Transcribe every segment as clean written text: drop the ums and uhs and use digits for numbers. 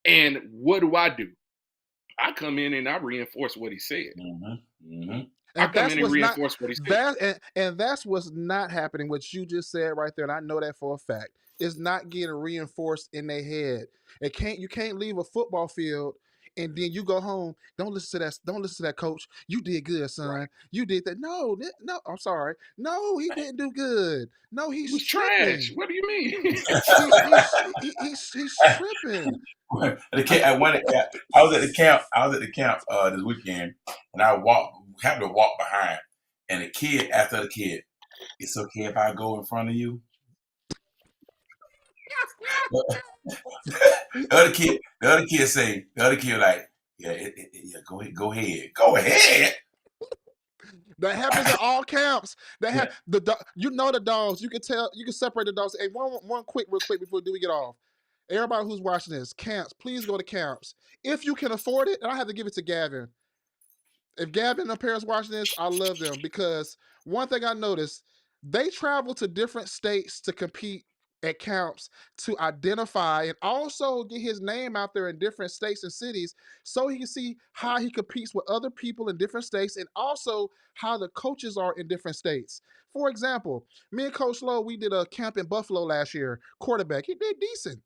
And what do? I come in and I reinforce what he said. I And come that's in and what's not reinforce what he said. that and that's what's not happening, what you just said right there, and I know that for a fact. It's not getting reinforced in their head. You can't leave a football field and then you go home. Don't listen to that coach. You did good, Right. son. You did that. No, I'm sorry. No, he didn't do good. No, He he's was trash. tripping. What do you mean? He's tripping. I was at the camp. I was at the camp this weekend, and happened to walk behind, and the kid asked the other kid, "It's okay if I go in front of you?" The other kid like, "Yeah, yeah, go ahead." That happens at all camps. That you know the dogs. You can tell. You can separate the dogs. Hey, real quick before we get off. Everybody who's watching this, camps, please go to camps if you can afford it. And I have to give it to Gavin. If Gavin and her parents watching this, I love them because one thing I noticed, they travel to different states to compete at camps to identify and also get his name out there in different states and cities so he can see how he competes with other people in different states and also how the coaches are in different states. For example, me and Coach Lowe, we did a camp in Buffalo last year, quarterback. He did decent.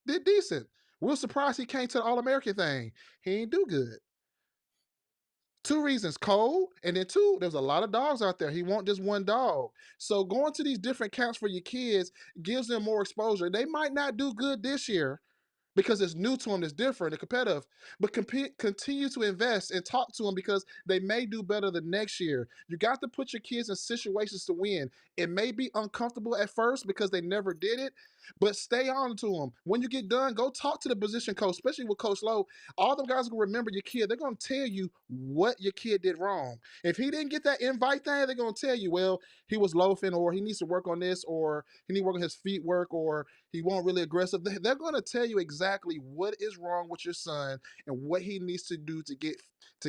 Did decent. We were surprised he came to the All-American thing. He ain't do good. Two reasons: cold, and then two, there's a lot of dogs out there. He want just one dog. So going to these different camps for your kids gives them more exposure. They might not do good this year, because it's new to them, it's different, it's competitive. But continue to invest and talk to them because they may do better the next year. You got to put your kids in situations to win. It may be uncomfortable at first because they never did it, but stay on to them. When you get done, go talk to the position coach, especially with Coach Lowe. All them guys are gonna remember your kid. They're gonna tell you what your kid did wrong. If he didn't get that invite thing, they're gonna tell you, well, he was loafing, or he needs to work on this, or he need to work on his feet work, or he won't really aggressive. They're going to tell you exactly what is wrong with your son and what he needs to do to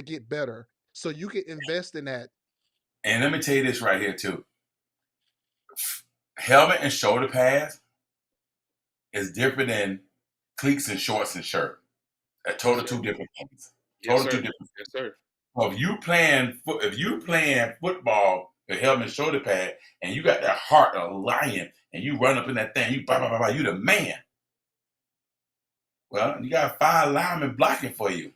get better, so you can invest in that. And let me tell you this right here too: helmet and shoulder pads is different than cleats and shorts and shirt. A Yes, total sir. two different things. Yes, Total two sir. different. Yes, sir. So if you playing football, the helmet and shoulder pad, and you got that heart of a lion, and you run up in that thing, you blah blah blah, blah, you the man. Well, you got 5 linemen blocking for you.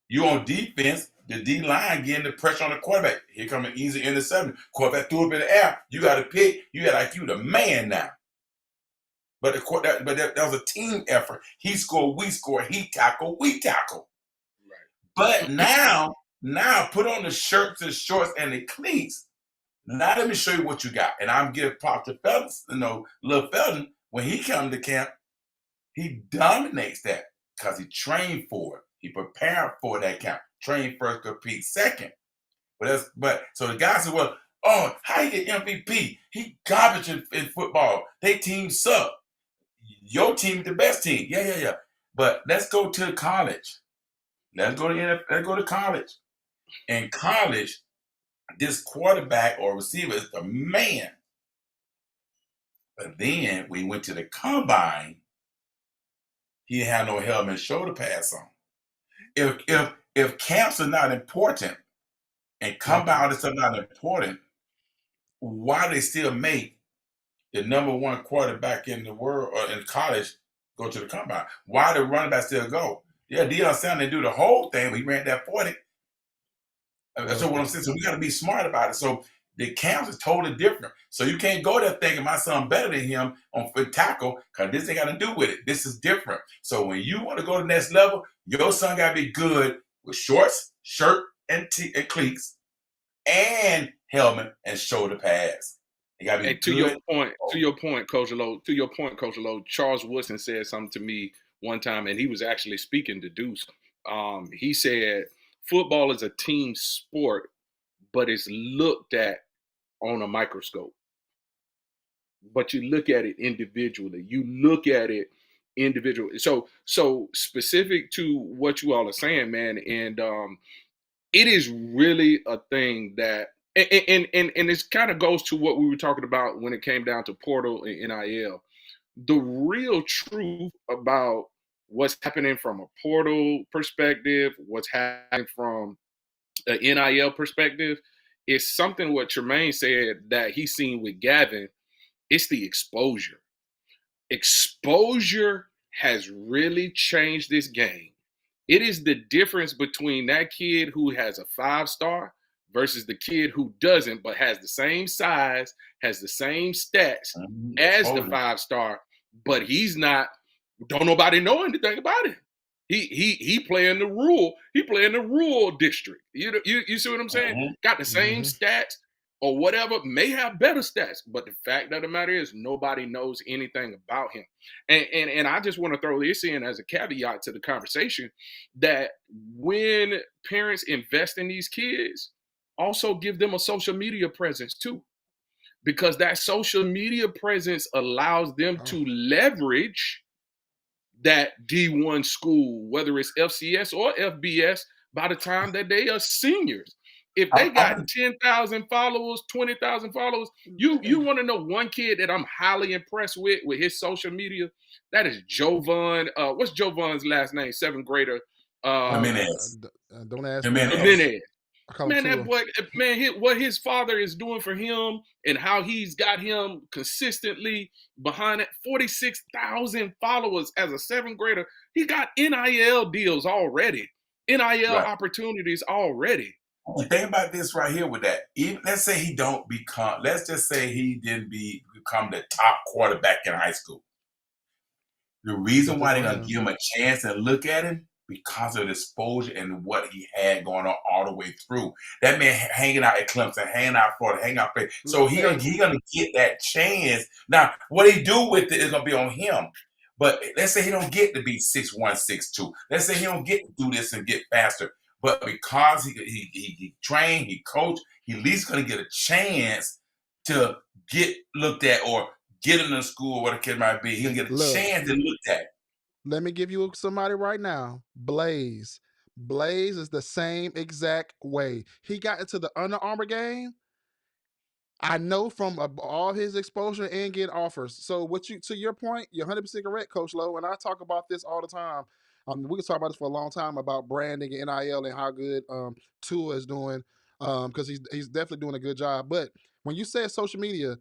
You on defense, the D line getting the pressure on the quarterback. Here come an easy interception. Quarterback threw up in the air. You got to pick. You got like you the man now. But that was a team effort. He scored, we scored. He tackled, we tackled. But now put on the shirts and shorts and the cleats. Now let me show you what you got. And I'm giving pop to Felton, Lil Felton, when he come to camp, he dominates that because he trained for it. He prepared for that camp. Trained first, compete second. But so the guy said, well, oh, how you get MVP? He garbage in football. They team suck. Your team is the best team. Yeah. But let's go to college. Let's go to college. In college, this quarterback or receiver is the man. But then we went to the combine, he didn't have no helmet and shoulder pads on. If camps are not important and combines are not important, why they still make the number one quarterback in the world or in college go to the combine? Why the running back still go? Yeah, Deion Sanders do the whole thing. But he ran that 40. So what I'm saying, so we got to be smart about it. So the camps is totally different. So you can't go there thinking my son better than him on foot tackle because this ain't got to do with it. This is different. So when you want to go to the next level, your son got to be good with shorts, shirt, and cleats, and helmet and shoulder pads. He got to be And good. to your point, Coach Lowe, Charles Woodson said something to me one time, and he was actually speaking to Deuce. He said, football is a team sport, but it's looked at on a microscope. But you look at it individually. So specific to what you all are saying, man, and it is really a thing that and it kind of goes to what we were talking about when it came down to portal and NIL. the real truth about what's happening from a portal perspective, what's happening from an NIL perspective, is something what Tremaine said that he's seen with Gavin. It's the exposure. Exposure has really changed this game. It is the difference between that kid who has a 5-star versus the kid who doesn't, but has the same size, has the same stats as the 5-star, but he's not. Don't nobody know anything about him. He playing the rural. He playing the rural district. You see what I'm saying? Got the same stats or whatever. May have better stats, but the fact of the matter is nobody knows anything about him. And I just want to throw this in as a caveat to the conversation that when parents invest in these kids, also give them a social media presence too, because that social media presence allows them to leverage that D1 school, whether it's FCS or FBS, by the time that they are seniors. If they got 10,000 followers, 20,000 followers, you want to know one kid that I'm highly impressed with his social media? That is Jovan. What's Jovan's last name? 7th grader. Jimenez. Don't ask me. Jimenez. Man, that boy, man, what his father is doing for him and how he's got him consistently behind it. 46,000 followers as a 7th grader. He got NIL deals already, NIL opportunities already. Think about this right here with that. Even, let's say he don't become, let's just say he didn't become the top quarterback in high school. The reason why they're going to give him a chance and look at him, because of the exposure and what he had going on all the way through. That man hanging out at Clemson, hanging out Florida, hanging out. So he gonna get that chance. Now, what he do with it is gonna be on him. But let's say he don't get to be 6'1", 6'2". Let's say he don't get to do this and get faster. But because he trained, he coached, he at least gonna get a chance to get looked at or get into the school or whatever the kid might be. He'll get a chance to look at. Let me give you somebody right now. Blaze. Blaze is the same exact way. He got into the Under Armour game. I know from all his exposure and getting offers. So to your point, you're 100% correct, Coach Lowe. And I talk about this all the time. We can talk about this for a long time about branding and NIL and how good Tua is doing, because he's definitely doing a good job. But when you say social media,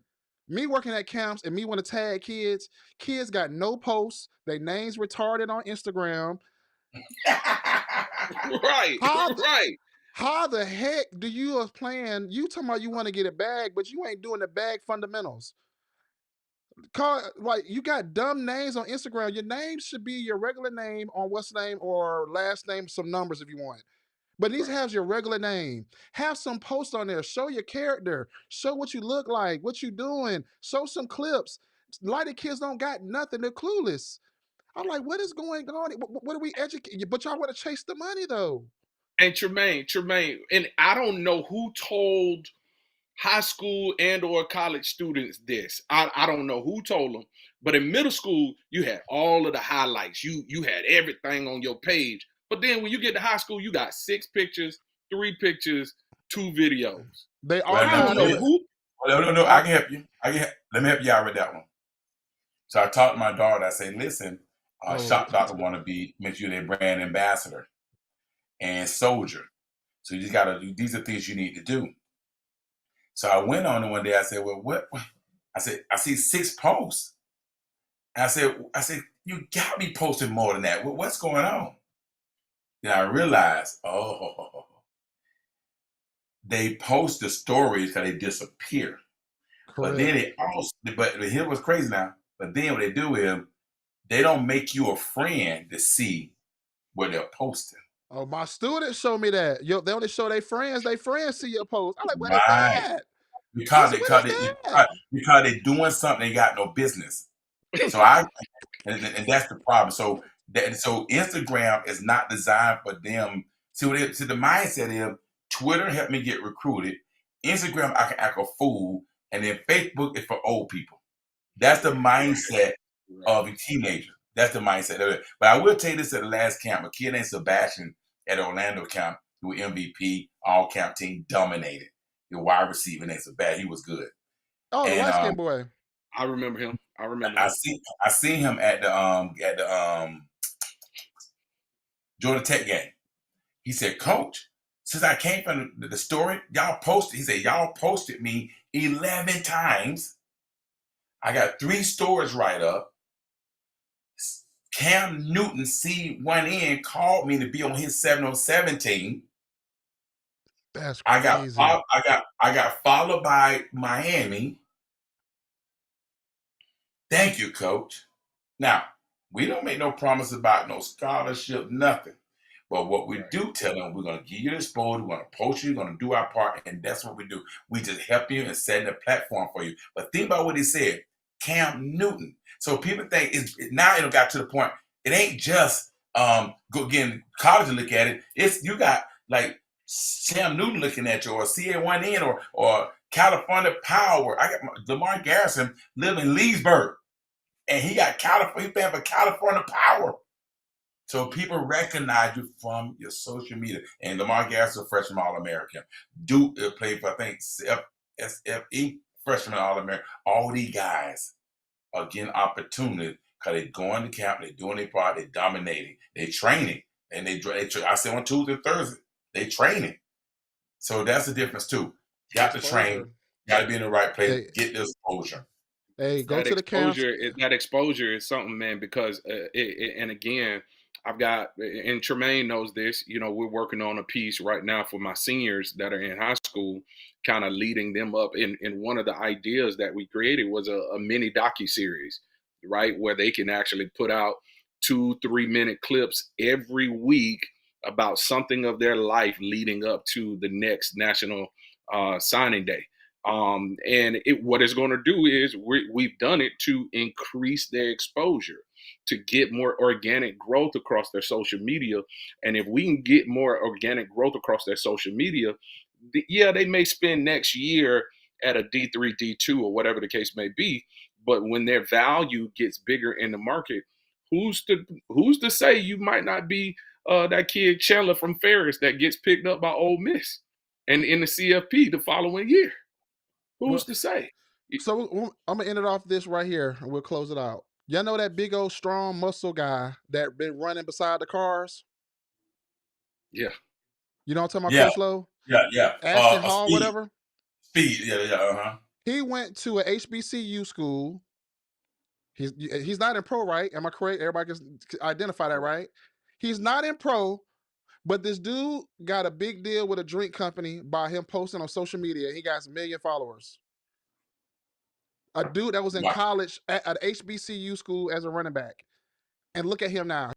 me working at camps and me want to tag kids got no posts. Their names retarded on Instagram. Right. How the heck do you plan? You talking about you want to get a bag, but you ain't doing the bag fundamentals. Like, you got dumb names on Instagram. Your name should be your regular name on what's name or last name, some numbers if you want. But these have your regular name. Have some posts on there. Show your character. Show what you look like, what you doing. Show some clips. A lot of kids don't got nothing. They're clueless. I'm like, what is going on? What are we educating? But y'all want to chase the money though. And Tremaine, and I don't know who told high school and or college students this. I don't know who told them, but in middle school, you had all of the highlights. You had everything on your page. But then when you get to high school, you got 6 pictures, 3 pictures, 2 videos. They all No, I can help you. Let me help you out with that one. So I talked to my daughter. I say, listen, Shop Doctor want to make you their brand ambassador and soldier. So you just got to do, these are things you need to do. So I went on and one day I said, well, what? I said, I see 6 posts. And I said, you got me posting more than that. What's going on? Then I realized, they post the stories because they disappear. Correct. But then but here's what's crazy now. But then what they do is they don't make you a friend to see what they're posting. Oh, my students show me that. They only show their friends. Their friends see your post. I'm like, what is that? Because they're doing something they got no business. So and that's the problem. So Instagram is not designed for them. See the mindset is Twitter helped me get recruited. Instagram, I can act a fool, and then Facebook is for old people. That's the mindset of a teenager. That's the mindset of it. But I will tell you this: at the last camp, a kid named Sebastian at Orlando camp, who was MVP, all camp team, dominated. The wide receiver named Sebastian, he was good. Oh, the light-skinned boy. I remember him. I remember I that. seen him at the Georgia Tech game. He said, Coach, since I came from the story, he said, y'all posted me 11 times. I got 3 stories right up. Cam Newton, C1N, called me to be on his 707 team. That's I got crazy. I got followed by Miami. Thank you, Coach. Now, we don't make no promise about no scholarship, nothing. But what we do tell them, we're going to give you the exposure, we're going to post you, we're going to do our part, and that's what we do. We just help you and set a platform for you. But think about what he said, Cam Newton. So people think now it got to the point, it ain't just go getting college to look at it. It's you got like Cam Newton looking at you, or CA1N, or California Power. I got Lamar Garrison live in Leesburg, and he got California. He paying for California Power. So people recognize you from your social media. And Lamar Garrison, freshman All-American. Duke played for, I think, SFE, freshman All-American. All these guys are getting opportunity because they're going to camp, they're doing their part, they're dominating, they're training. And I said on Tuesday and Thursday, they training. So that's the difference too. Got to train, got to be in the right place, get the exposure. Hey, go to the camps. That exposure is something, man, because and again, I've got, and Tremaine knows this, we're working on a piece right now for my seniors that are in high school, kind of leading them up. And one of the ideas that we created was a mini docuseries, right, where they can actually put out 2-3 minute clips every week about something of their life leading up to the next national signing day. And what it's going to do is we've done it to increase their exposure, to get more organic growth across their social media. And if we can get more organic growth across their social media, they may spend next year at a D3, D2, or whatever the case may be. But when their value gets bigger in the market, who's to say you might not be that kid Chandler from Ferris that gets picked up by Ole Miss and in the CFP the following year? Who's to say? So I'm gonna end it off this right here, and we'll close it out. Y'all know that big old strong muscle guy that been running beside the cars? Yeah. You know what I'm talking about, Coach Lowe? Yeah. Ashton Hall, whatever. Speed, yeah. He went to a HBCU school. He's not in pro, right? Am I correct? Everybody can identify that, right? He's not in pro, but this dude got a big deal with a drink company by him posting on social media. He got 1 million followers. A dude that was in college at HBCU school as a running back. And look at him now.